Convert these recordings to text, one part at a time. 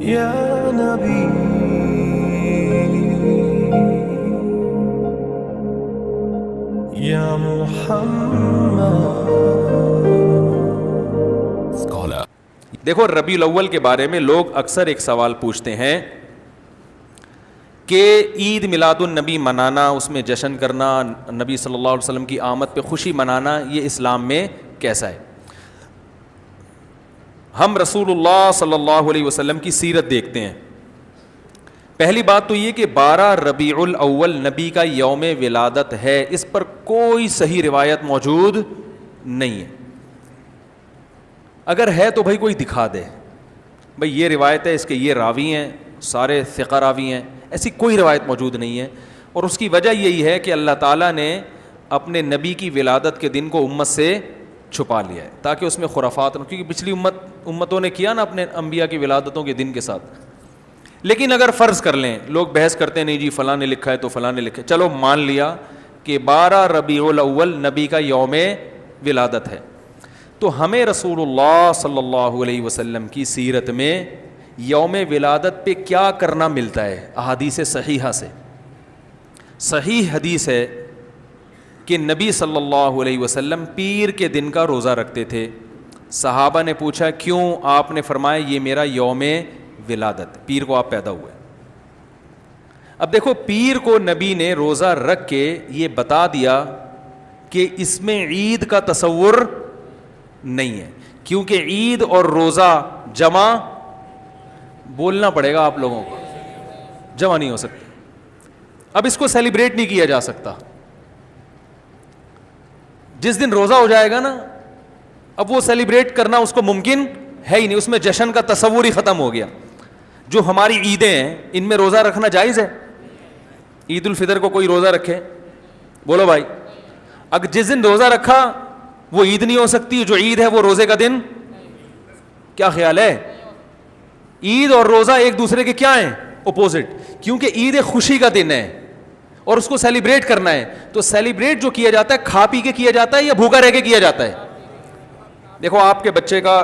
یا نبی یا محمد. دیکھو ربیع الاول کے بارے میں لوگ اکثر ایک سوال پوچھتے ہیں کہ عید میلاد النبی منانا، اس میں جشن کرنا، نبی صلی اللہ علیہ وسلم کی آمد پہ خوشی منانا، یہ اسلام میں کیسا ہے؟ ہم رسول اللہ صلی اللہ علیہ وسلم کی سیرت دیکھتے ہیں. پہلی بات تو یہ کہ 12 ربیع الاول نبی کا یوم ولادت ہے، اس پر کوئی صحیح روایت موجود نہیں ہے. اگر ہے تو بھائی کوئی دکھا دے، بھائی یہ روایت ہے، اس کے یہ راوی ہیں، سارے ثقہ راوی ہیں. ایسی کوئی روایت موجود نہیں ہے، اور اس کی وجہ یہی ہے کہ اللہ تعالیٰ نے اپنے نبی کی ولادت کے دن کو امت سے چھپا لیا ہے تاکہ اس میں خرافات نہ، کیونکہ پچھلی امتوں نے کیا نا اپنے انبیاء کی ولادتوں کے دن کے ساتھ. لیکن اگر فرض کر لیں، لوگ بحث کرتے ہیں نہیں جی فلاں نے لکھا ہے تو فلاں نے لکھا ہے، چلو مان لیا کہ 12 ربیع الاول نبی کا یوم ولادت ہے، تو ہمیں رسول اللہ صلی اللہ علیہ وسلم کی سیرت میں یوم ولادت پہ کیا کرنا ملتا ہے؟ احادیث صحیحہ سے صحیح حدیث ہے کہ نبی صلی اللہ علیہ وسلم پیر کے دن کا روزہ رکھتے تھے. صحابہ نے پوچھا کیوں؟ آپ نے فرمایا یہ میرا یوم ولادت، پیر کو آپ پیدا ہوئے. اب دیکھو پیر کو نبی نے روزہ رکھ کے یہ بتا دیا کہ اس میں عید کا تصور نہیں ہے، کیونکہ عید اور روزہ جمع بولنا پڑے گا آپ لوگوں کو، جمع نہیں ہو سکتے. اب اس کو سیلیبریٹ نہیں کیا جا سکتا. جس دن روزہ ہو جائے گا نا، اب وہ سیلیبریٹ کرنا اس کو ممکن ہے ہی نہیں، اس میں جشن کا تصور ہی ختم ہو گیا. جو ہماری عیدیں ہیں ان میں روزہ رکھنا جائز ہے؟ عید الفطر کو کوئی روزہ رکھے؟ بولو بھائی. اگر جس دن روزہ رکھا وہ عید نہیں ہو سکتی، جو عید ہے وہ روزے کا دن؟ کیا خیال ہے؟ عید اور روزہ ایک دوسرے کے کیا ہیں؟ اپوزٹ. کیونکہ عید ایک خوشی کا دن ہے اور اس کو سیلیبریٹ کرنا ہے. تو سیلیبریٹ جو کیا جاتا ہے کھا پی کے کیا جاتا ہے یا بھوکا رہ کے کیا جاتا ہے؟ دیکھو آپ کے بچے کا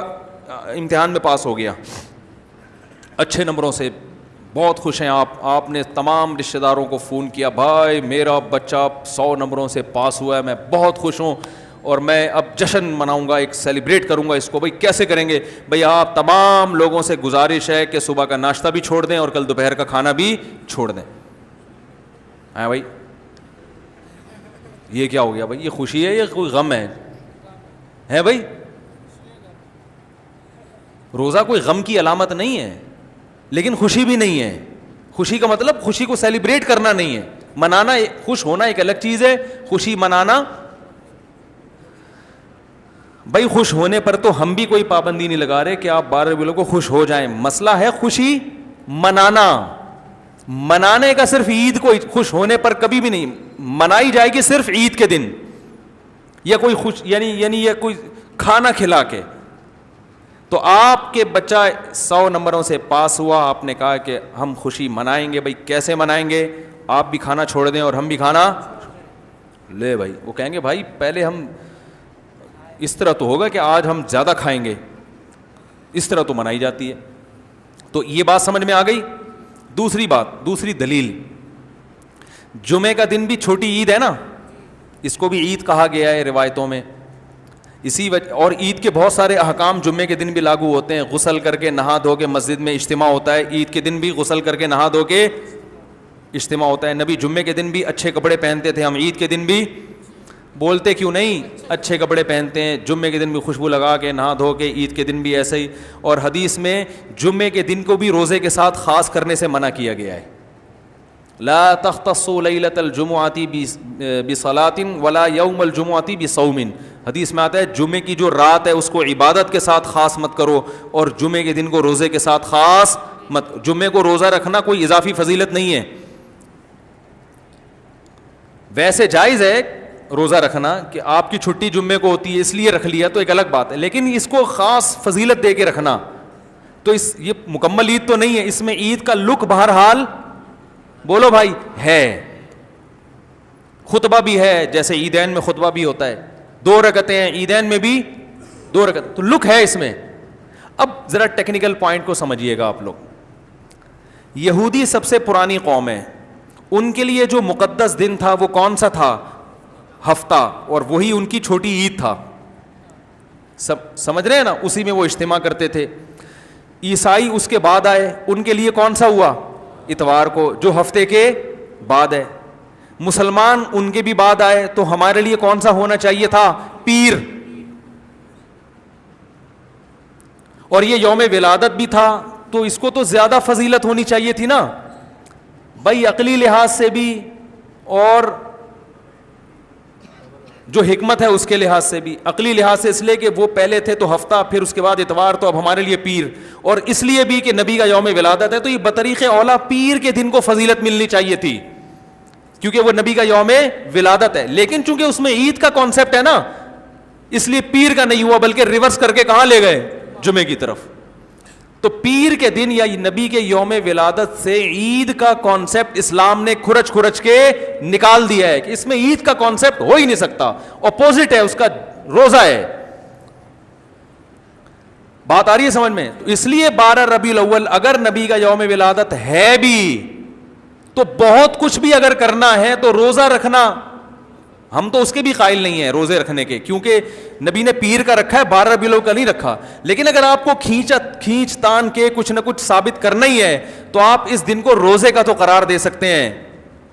امتحان میں پاس ہو گیا اچھے نمبروں سے، بہت خوش ہیں آپ نے تمام رشتہ داروں کو فون کیا، بھائی میرا بچہ 100 نمبروں سے پاس ہوا ہے، میں بہت خوش ہوں اور میں اب جشن مناؤں گا، ایک سیلیبریٹ کروں گا اس کو. بھائی کیسے کریں گے؟ بھائی آپ تمام لوگوں سے گزارش ہے کہ صبح کا ناشتہ بھی چھوڑ دیں اور کل دوپہر کا کھانا بھی چھوڑ دیں. ہاں بھائی یہ کیا ہو گیا بھائی؟ یہ خوشی ہے یا کوئی غم ہے بھائی؟ روزہ کوئی غم کی علامت نہیں ہے لیکن خوشی بھی نہیں ہے. خوشی کا مطلب خوشی کو سیلیبریٹ کرنا نہیں ہے، منانا. خوش ہونا ایک الگ چیز ہے، خوشی منانا. بھائی خوش ہونے پر تو ہم بھی کوئی پابندی نہیں لگا رہے کہ آپ 12 ربیع کو خوش ہو جائیں. مسئلہ ہے خوشی منانا. منانے کا صرف عید کو خوش ہونے پر کبھی بھی نہیں منائی جائے گی، صرف عید کے دن یا کوئی خوش یعنی یا کوئی کھانا کھلا کے. تو آپ کے بچہ 100 نمبروں سے پاس ہوا، آپ نے کہا کہ ہم خوشی منائیں گے. بھائی کیسے منائیں گے؟ آپ بھی کھانا چھوڑ دیں اور ہم بھی کھانا لے. بھائی وہ کہیں گے بھائی پہلے ہم اس طرح تو ہوگا کہ آج ہم زیادہ کھائیں گے، اس طرح تو منائی جاتی ہے. تو یہ بات سمجھ میں آ گئی. دوسری بات، دوسری دلیل، جمعے کا دن بھی چھوٹی عید ہے نا، اس کو بھی عید کہا گیا ہے روایتوں میں. اسی وجہ اور عید کے بہت سارے احکام جمعے کے دن بھی لاگو ہوتے ہیں. غسل کر کے نہا دھو کے مسجد میں اجتماع ہوتا ہے، عید کے دن بھی غسل کر کے نہا دھو کے اجتماع ہوتا ہے. نبی جمعے کے دن بھی اچھے کپڑے پہنتے تھے، ہم عید کے دن بھی بولتے کیوں نہیں اچھے کپڑے پہنتے ہیں؟ جمعے کے دن بھی خوشبو لگا کے نہا دھو کے، عید کے دن بھی ایسے ہی. اور حدیث میں جمعے کے دن کو بھی روزے کے ساتھ خاص کرنے سے منع کیا گیا ہے. لا تختصوا لیلۃ الجمعۃ بصلاۃ ولا یوم الجمعۃ بصوم. حدیث میں آتا ہے جمعے کی جو رات ہے اس کو عبادت کے ساتھ خاص مت کرو اور جمعے کے دن کو روزے کے ساتھ خاص مت. جمعے کو روزہ رکھنا کوئی اضافی فضیلت نہیں ہے. ویسے جائز ہے روزہ رکھنا کہ آپ کی چھٹی جمعے کو ہوتی ہے اس لیے رکھ لیا تو ایک الگ بات ہے، لیکن اس کو خاص فضیلت دے کے رکھنا تو یہ مکمل عید تو نہیں ہے. اس میں عید کا لک بہرحال بولو بھائی ہے، خطبہ بھی ہے، جیسے عیدین میں خطبہ بھی ہوتا ہے، 2 رکعتیں ہیں عیدین میں بھی 2 رکعتیں، تو لک ہے اس میں. اب ذرا ٹیکنیکل پوائنٹ کو سمجھیے گا آپ لوگ. یہودی سب سے پرانی قوم ہے, ان کے لیے جو مقدس دن تھا وہ کون سا تھا؟ ہفتہ, اور وہی ان کی چھوٹی عید تھا. سمجھ رہے ہیں نا, اسی میں وہ اجتماع کرتے تھے. عیسائی اس کے بعد آئے, ان کے لیے کون سا ہوا؟ اتوار کو, جو ہفتے کے بعد ہے. مسلمان ان کے بھی بعد آئے, تو ہمارے لیے کون سا ہونا چاہیے تھا؟ پیر. اور یہ یوم ولادت بھی تھا, تو اس کو تو زیادہ فضیلت ہونی چاہیے تھی نا بھائی, عقلی لحاظ سے بھی اور جو حکمت ہے اس کے لحاظ سے بھی. عقلی لحاظ سے اس لیے کہ وہ پہلے تھے تو ہفتہ, پھر اس کے بعد اتوار, تو اب ہمارے لیے پیر. اور اس لیے بھی کہ نبی کا یوم ولادت ہے, تو یہ بطریق اولا پیر کے دن کو فضیلت ملنی چاہیے تھی, کیونکہ وہ نبی کا یوم ولادت ہے. لیکن چونکہ اس میں عید کا کانسیپٹ ہے نا, اس لیے پیر کا نہیں ہوا, بلکہ ریورس کر کے کہاں لے گئے؟ جمعے کی طرف. تو پیر کے دن یا نبی کے یوم ولادت سے عید کا کانسیپٹ اسلام نے کھرچ کھرچ کے نکال دیا ہے کہ اس میں عید کا کانسیپٹ ہو ہی نہیں سکتا, اپوزٹ ہے اس کا, روزہ ہے. بات آ رہی ہے سمجھ میں؟ تو اس لیے 12 ربیع الاول اگر نبی کا یوم ولادت ہے بھی, تو بہت کچھ بھی اگر کرنا ہے تو روزہ رکھنا, ہم تو اس کے بھی قائل نہیں ہیں روزے رکھنے کے, کیونکہ نبی نے پیر کا رکھا ہے, 12 ربیع الاول کا نہیں رکھا. لیکن اگر آپ کو کھینچ تان کے کچھ نہ کچھ ثابت کرنا ہی ہے, تو آپ اس دن کو روزے کا تو قرار دے سکتے ہیں.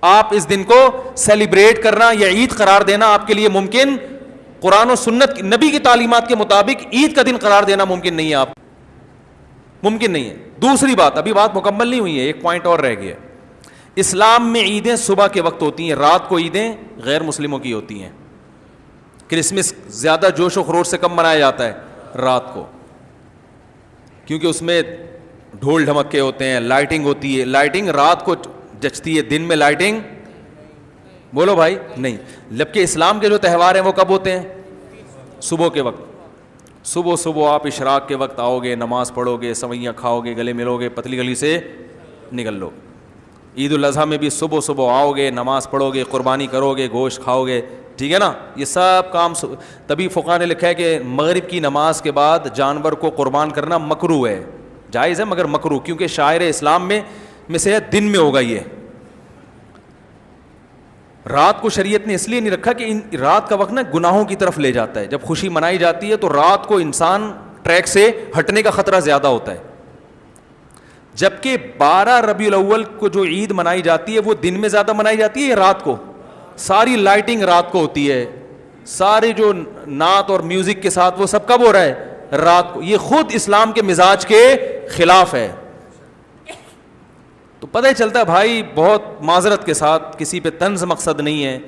آپ اس دن کو سیلیبریٹ کرنا یا عید قرار دینا آپ کے لیے ممکن, قرآن و سنت نبی کی تعلیمات کے مطابق عید کا دن قرار دینا ممکن نہیں ہے, آپ ممکن نہیں ہے. دوسری بات, ابھی بات مکمل نہیں ہوئی ہے, ایک پوائنٹ اور رہ گیا. اسلام میں عیدیں صبح کے وقت ہوتی ہیں, رات کو عیدیں غیر مسلموں کی ہوتی ہیں. کرسمس زیادہ جوش و خروش سے کم منایا جاتا ہے رات کو, کیونکہ اس میں ڈھول ڈھمکے ہوتے ہیں, لائٹنگ ہوتی ہے. لائٹنگ رات کو جچتی ہے, دن میں لائٹنگ بولو بھائی نہیں. جبکہ اسلام کے جو تہوار ہیں وہ کب ہوتے ہیں؟ صبح کے وقت. صبح آپ اشراق کے وقت آؤ گے, نماز پڑھو گے, سوئیاں کھاؤ گے, گلے ملو گے, پتلی گلی سے نکل لو. عید الاضحیٰ میں بھی صبح آؤ گے, نماز پڑھو گے, قربانی کرو گے, گوشت کھاؤ گے, ٹھیک ہے نا. یہ سب کام تبھی فقہاء نے لکھا ہے کہ مغرب کی نماز کے بعد جانور کو قربان کرنا مکروہ ہے, جائز ہے مگر مکروہ, کیونکہ شاعر اسلام میں سے دن میں ہوگا. یہ رات کو شریعت نے اس لیے نہیں رکھا کہ رات کا وقت نا گناہوں کی طرف لے جاتا ہے. جب خوشی منائی جاتی ہے تو رات کو انسان ٹریک سے ہٹنے کا خطرہ زیادہ ہوتا ہے. جبکہ 12 ربیع الاول کو جو عید منائی جاتی ہے وہ دن میں زیادہ منائی جاتی ہے یا رات کو؟ ساری لائٹنگ رات کو ہوتی ہے, سارے جو نعت اور میوزک کے ساتھ وہ سب کب ہو رہا ہے؟ رات کو. یہ خود اسلام کے مزاج کے خلاف ہے. تو پتہ ہی چلتا ہے بھائی, بہت معذرت کے ساتھ, کسی پہ طنز مقصد نہیں ہے.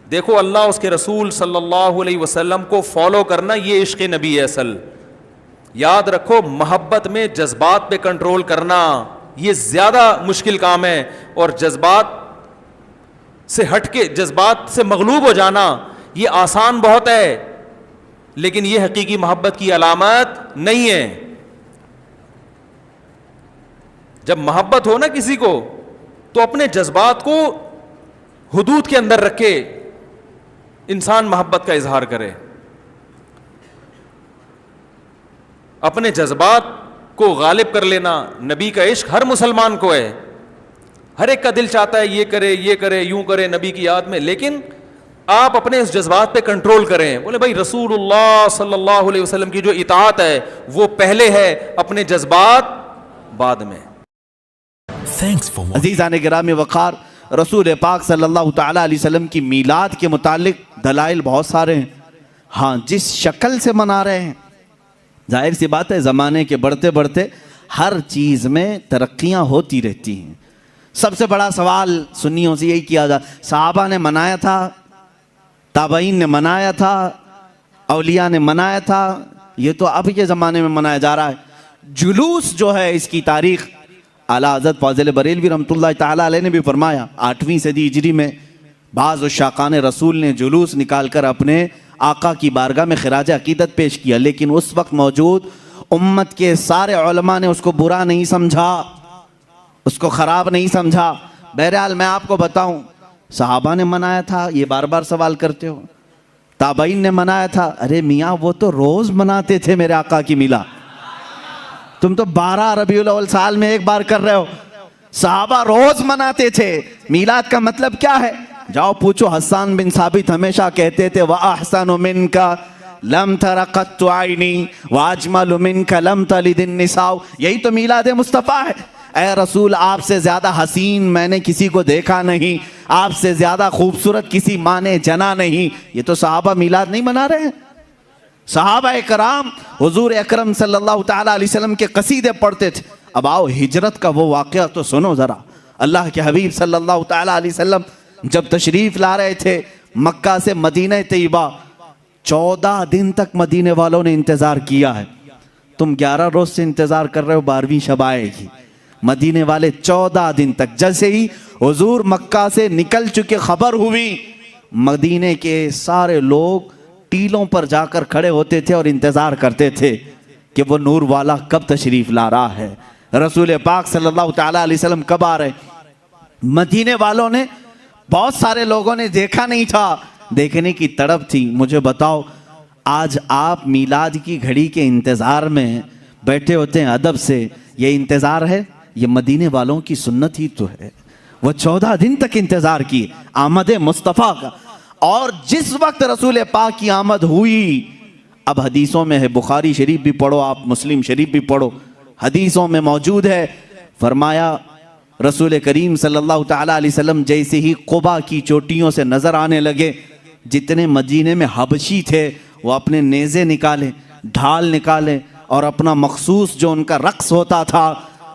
دیکھو اللہ اس کے رسول صلی اللہ علیہ وسلم کو فالو کرنا یہ عشق نبی ہے اصل. یاد رکھو, محبت میں جذبات پہ کنٹرول کرنا یہ زیادہ مشکل کام ہے, اور جذبات سے ہٹ کے, جذبات سے مغلوب ہو جانا یہ آسان بہت ہے, لیکن یہ حقیقی محبت کی علامت نہیں ہے. جب محبت ہو نا کسی کو, تو اپنے جذبات کو حدود کے اندر رکھ کے انسان محبت کا اظہار کرے. اپنے جذبات کو غالب کر لینا. نبی کا عشق ہر مسلمان کو ہے, ہر ایک کا دل چاہتا ہے یہ کرے, یوں کرے نبی کی یاد میں, لیکن آپ اپنے اس جذبات پہ کنٹرول کریں. بولے بھائی رسول اللہ صلی اللہ علیہ وسلم کی جو اطاعت ہے وہ پہلے ہے, اپنے جذبات بعد میں. عزیزان گرامی وقار, رسول پاک صلی اللہ تعالیٰ علیہ وسلم کی میلاد کے متعلق دلائل بہت سارے ہیں. ہاں, جس شکل سے منا رہے ہیں, ظاہر سی بات ہے زمانے کے بڑھتے بڑھتے ہر چیز میں ترقیاں ہوتی رہتی ہیں. سب سے بڑا سوال سنیوں سے یہی کیا جا, صحابہ نے منایا تھا, تابعین نے منایا تھا, اولیاء نے منایا تھا, یہ تو اب کے زمانے میں منایا جا رہا ہے. جلوس جو ہے اس کی تاریخ اعلیٰ حضرت فاضل بریلوی رحمۃ اللہ تعالیٰ علیہ نے بھی فرمایا, 8ویں صدی ہجری میں بعض الشاقان رسول نے جلوس نکال کر اپنے آقا کی بارگاہ میں خراج عقیدت پیش کیا, لیکن اس وقت موجود امت کے سارے علماء نے اس کو برا نہیں سمجھا, اس کو خراب نہیں سمجھا. بہرحال میں آپ کو بتاؤں, صحابہ نے منایا تھا, یہ بار بار سوال کرتے ہو, تابعین نے منایا تھا, ارے میاں وہ تو روز مناتے تھے میرے آقا کی میلاد, تم تو 12 ربیع الاول سال میں ایک بار کر رہے ہو. صحابہ روز مناتے تھے. میلاد کا مطلب کیا ہے؟ جاؤ پوچھو. حسان بن ثابت ہمیشہ کہتے تھے وَأَحْسَنُ مِنْكَ لَمْ تَرَ قَطُّ عَيْنِي وَأَجْمَلُ مِنْكَ لَمْ تَلِدِ النِّسَاءُ. یہی تو میلاد مصطفیٰ ہے. اے رسول آپ سے زیادہ حسین میں نے کسی کو دیکھا نہیں, آپ سے زیادہ خوبصورت کسی ماں نے جنا نہیں. یہ تو صحابہ میلاد نہیں منا رہے ہیں. صحابہ کرام حضور اکرم صلی اللہ تعالیٰ علیہ وسلم کے قصیدے پڑھتے تھے. اب آؤ ہجرت کا وہ واقعہ تو سنو ذرا. اللہ کے حبیب صلی اللہ تعالیٰ علیہ وسلم جب تشریف لا رہے تھے مکہ سے مدینہ طیبہ, 14 دن تک مدینے والوں نے انتظار کیا ہے. تم 11 روز سے انتظار کر رہے ہو 12ویں شب آئے گی. مدینے والے 14 دن تک. جیسے ہی حضور مکہ سے نکل چکے خبر ہوئی, مدینے کے سارے لوگ ٹیلوں پر جا کر کھڑے ہوتے تھے اور انتظار کرتے تھے کہ وہ نور والا کب تشریف لا رہا ہے, رسول پاک صلی اللہ تعالیٰ علیہ وسلم کب آ رہے. مدینے والوں نے, بہت سارے لوگوں نے دیکھا نہیں تھا, دیکھنے کی تڑپ تھی. مجھے بتاؤ آج آپ میلاد کی گھڑی کے انتظار میں بیٹھے ہوتے ہیں ادب سے, یہ انتظار ہے؟ یہ مدینے والوں کی سنت ہی تو ہے. وہ 14 دن تک انتظار کی آمد مصطفیٰ کا. اور جس وقت رسول پاک کی آمد ہوئی, اب حدیثوں میں ہے, بخاری شریف بھی پڑھو آپ, مسلم شریف بھی پڑھو, حدیثوں میں موجود ہے. فرمایا رسول کریم صلی اللہ تعالیٰ علیہ وسلم جیسے ہی قبا کی چوٹیوں سے نظر آنے لگے, جتنے مدینے میں حبشی تھے وہ اپنے نیزے نکالے, ڈھال نکالے, اور اپنا مخصوص جو ان کا رقص ہوتا تھا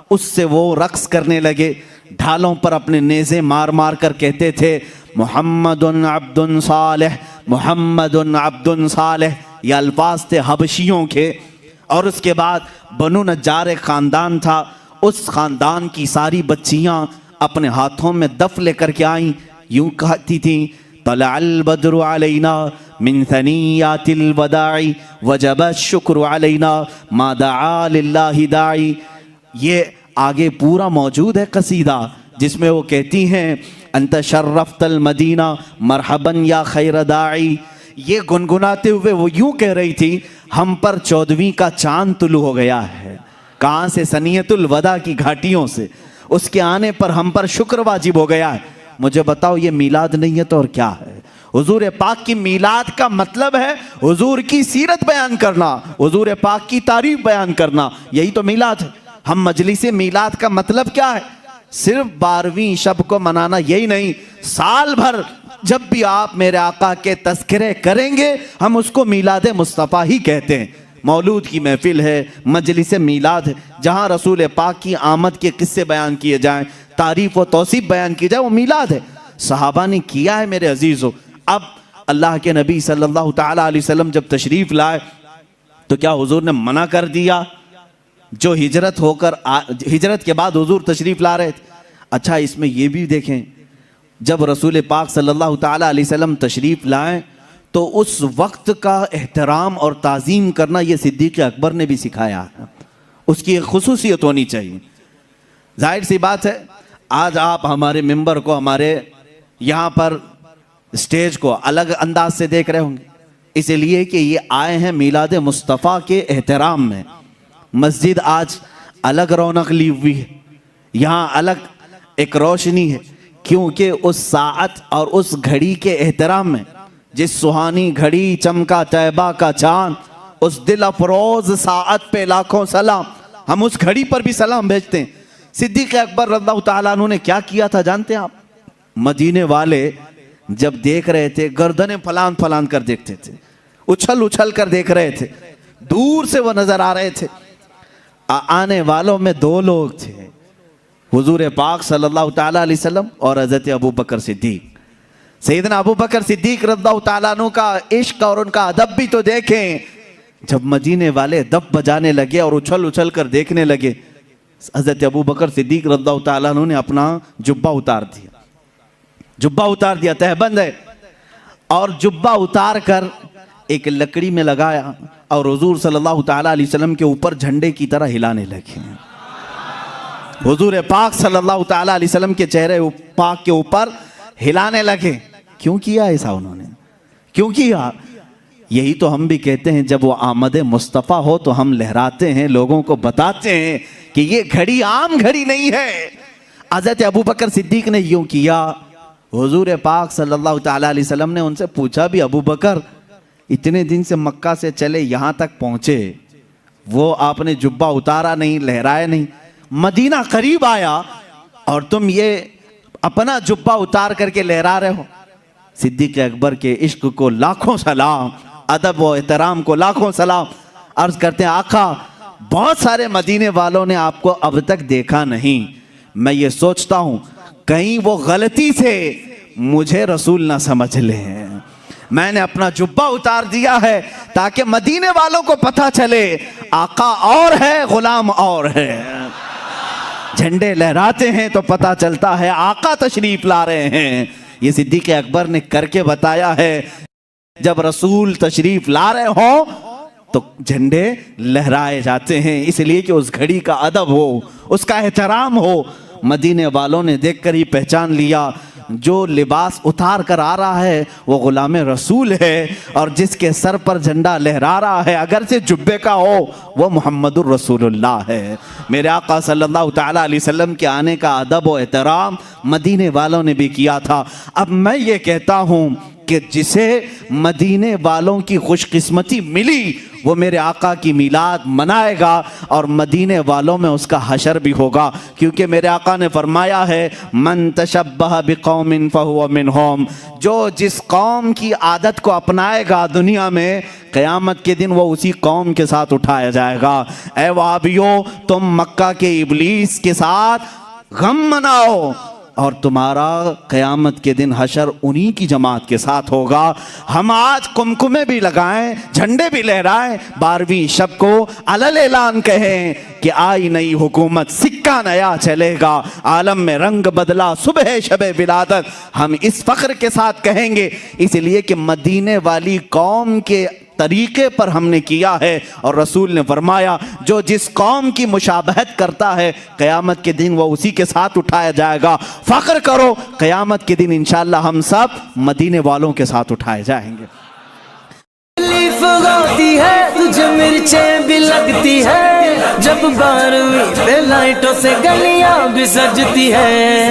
اس سے وہ رقص کرنے لگے. ڈھالوں پر اپنے نیزے مار مار کر کہتے تھے محمد عبد صالح, محمد عبد صالح. یہ الفاظ تھے حبشیوں کے. اور اس کے بعد بنو نجار ایک خاندان تھا, اس خاندان کی ساری بچیاں اپنے ہاتھوں میں دف لے کر کے آئیں, یوں کہتی تھیں طلع البدر علینا من ثنیات الوداع وجب الشکر علینا ما دعا للہ داعی. یہ آگے پورا موجود ہے قصیدہ جس میں وہ کہتی ہیں انت شرفت المدینہ مرحبا یا خیر داعی. یہ گنگناتے ہوئے وہ یوں کہہ رہی تھی ہم پر 14ویں کا چاند طلوع ہو گیا ہے. کہاں سے؟ سنیت الوداع کی گھاٹیوں سے. اس کے آنے پر ہم پر شکر واجب ہو گیا ہے. مجھے بتاؤ یہ میلاد نہیں ہے تو اور کیا ہے؟ حضور پاک کی میلاد کا مطلب ہے حضور کی سیرت بیان کرنا, حضور پاک کی تعریف بیان کرنا, یہی تو میلاد ہے. ہم مجلس میلاد کا مطلب کیا ہے؟ صرف 12ویں شب کو منانا یہی نہیں, سال بھر جب بھی آپ میرے آقا کے تذکرے کریں گے ہم اس کو میلاد مصطفیٰ ہی کہتے ہیں. مولود کی محفل ہے, مجلس میلاد ہے, جہاں رسول پاک کی آمد کے قصے بیان کیے جائیں, تعریف و توصیف بیان کی جائے, وہ میلاد ہے. صحابہ نے کیا ہے میرے عزیزو. اب اللہ کے نبی صلی اللہ تعالیٰ علیہ وسلم جب تشریف لائے تو کیا حضور نے منع کر دیا؟ جو ہجرت کے بعد حضور تشریف لا رہے تھے. اچھا اس میں یہ بھی دیکھیں, جب رسول پاک صلی اللہ تعالیٰ علیہ وسلم تشریف لائیں تو اس وقت کا احترام اور تعظیم کرنا یہ صدیق اکبر نے بھی سکھایا ہے. اس کی ایک خصوصیت ہونی چاہیے. ظاہر سی بات ہے آج آپ ہمارے ممبر کو, ہمارے یہاں پر اسٹیج کو الگ انداز سے دیکھ رہے ہوں گے, اس لیے کہ یہ آئے ہیں میلاد مصطفیٰ کے احترام میں. مسجد آج الگ رونق لی ہوئی ہے, یہاں الگ ایک روشنی ہے, کیونکہ اس ساعت اور اس گھڑی کے احترام میں, جس سہانی گھڑی چمکا طیبہ کا چاند, اس دل افروز ساعت پہ لاکھوں سلام. ہم اس گھڑی پر بھی سلام بھیجتے ہیں. صدیق اکبر رضی اللہ تعالیٰ عنہ نے کیا کیا تھا جانتے ہیں آپ؟ مدینے والے جب دیکھ رہے تھے گردنیں پھلان پھلان کر دیکھتے تھے, اچھل اچھل کر دیکھ رہے تھے, دور سے وہ نظر آ رہے تھے. آنے والوں میں 2 لوگ تھے, حضور پاک صلی اللہ تعالیٰ علیہ وسلم اور حضرت ابو بکر صدیق. سیدنا ابو بکر صدیق رضی اللہ تعالیٰ عنہ کا عشق اور ان کا ادب بھی تو دیکھیں. جب مدینے والے دف بجانے لگے اور اچھل اچھل کر دیکھنے لگے, حضرت ابو بکر صدیق رضی اللہ تعالیٰ عنہ نے اپنا جبہ اتار دیا, تہبند ہے, اور جبہ اتار کر ایک لکڑی میں لگایا اور حضور صلی اللہ تعالیٰ علیہ وسلم کے اوپر جھنڈے کی طرح ہلانے لگے. حضور پاک صلی اللہ تعالیٰ علیہ وسلم کے چہرے پاک کے اوپر ہلانے لگے. کیوں کیا ایسا انہوں نے؟ کیوں کیا؟ یہی تو ہم بھی کہتے ہیں جب وہ آمد مصطفیٰ ہو تو ہم لہراتے ہیں, لوگوں کو بتاتے ہیں کہ یہ گھڑی عام گھڑی نہیں ہے. حضرت ابو بکر صدیق نے یوں کیا. حضور پاک صلی اللہ تعالیٰ علیہ وسلم نے ان سے پوچھا بھی ابو بکر اتنے دن سے مکہ سے چلے یہاں تک پہنچے, وہ آپ نے جبہ اتارا نہیں, لہرائے نہیں, مدینہ قریب آیا اور تم یہ اپنا جبہ اتار کر کے لہرا رہے ہو. صدیق اکبر کے عشق کو لاکھوں سلام, ادب و احترام کو لاکھوں سلام. عرض کرتے ہیں آقا بہت سارے مدینے والوں نے آپ کو اب تک دیکھا نہیں, میں یہ سوچتا ہوں کہیں وہ غلطی سے مجھے رسول نہ سمجھ لیں. میں نے اپنا جبہ اتار دیا ہے تاکہ مدینے والوں کو پتہ چلے آقا اور ہے غلام اور ہے. جھنڈے لہراتے ہیں تو پتہ چلتا ہے آقا تشریف لا رہے ہیں. یہ صدیق اکبر نے کر کے بتایا ہے. جب رسول تشریف لا رہے ہوں تو جھنڈے لہرائے جاتے ہیں, اس لیے کہ اس گھڑی کا ادب ہو, اس کا احترام ہو. مدینے والوں نے دیکھ کر ہی پہچان لیا جو لباس اتار کر آ رہا ہے وہ غلام رسول ہے, اور جس کے سر پر جھنڈا لہرا رہا ہے اگر سے جبے کا ہو وہ محمد الرسول اللہ ہے. میرے آقا صلی اللہ تعالیٰ علیہ وسلم کے آنے کا ادب و احترام مدینے والوں نے بھی کیا تھا. اب میں یہ کہتا ہوں کہ جسے مدینے والوں کی خوش قسمتی ملی وہ میرے آقا کی میلاد منائے گا, اور مدینے والوں میں اس کا حشر بھی ہوگا, کیونکہ میرے آقا نے فرمایا ہے من تشبہ بقوم فہو منہم, جو جس قوم کی عادت کو اپنائے گا دنیا میں قیامت کے دن وہ اسی قوم کے ساتھ اٹھایا جائے گا. اے وہابیو تم مکہ کے ابلیس کے ساتھ غم مناؤ اور تمہارا قیامت کے دن حشر انہی کی جماعت کے ساتھ ہوگا. ہم آج کمکمے بھی لگائیں, جھنڈے بھی لہرائیں, 12ویں شب کو علل اعلان کہیں کہ آئی نئی حکومت, سکہ نیا چلے گا, عالم میں رنگ بدلا صبح شب ولادت. ہم اس فخر کے ساتھ کہیں گے اس لیے کہ مدینے والی قوم کے طریقے پر ہم نے کیا ہے, اور رسول نے فرمایا جو جس قوم کی مشابہت کرتا ہے قیامت کے دن وہ اسی کے ساتھ اٹھایا جائے گا. فخر کرو, قیامت کے دن انشاءاللہ ہم سب مدینے والوں کے ساتھ اٹھائے جائیں گے. تکلیف ہوتی ہے تجھے مرچیں بھی لگتی ہے, جب 12ویں پہ لائٹوں سے گلیاں بھی سجتی ہے.